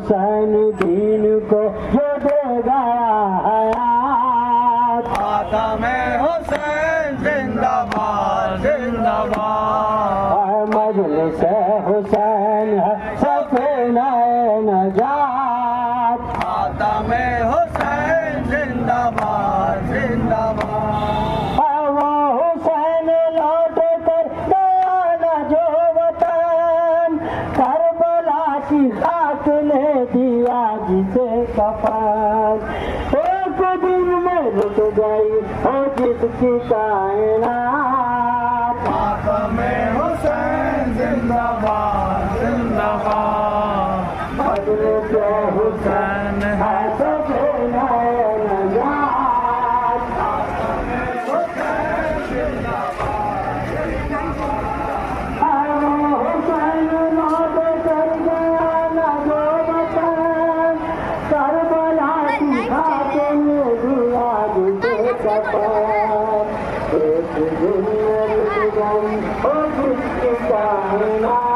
हुसैन दीन को ये देगा हयात। मातमे हुसैन जिंदाबाद जिंदाबाद। मजलिस हुसैन है सफीना नजात। मातमे हुसैन जिंदाबाद जिंदाबाद। वो हुसैन लौट कर गया न जो वतन, करबला की खाक ने दिया जिसे कफन। एक दिन में रुक गई हो जिसकी कायनात। मातमे हुसैन जिंदाबाद जिंदाबाद। मजलिस हुसैन है सफीना नजात। हुसैन लौट कर गया न जो वतन, करबला की खाक ने दिया जिसे कफन। एक दिन में रुक गई हो जिसकी कायनात।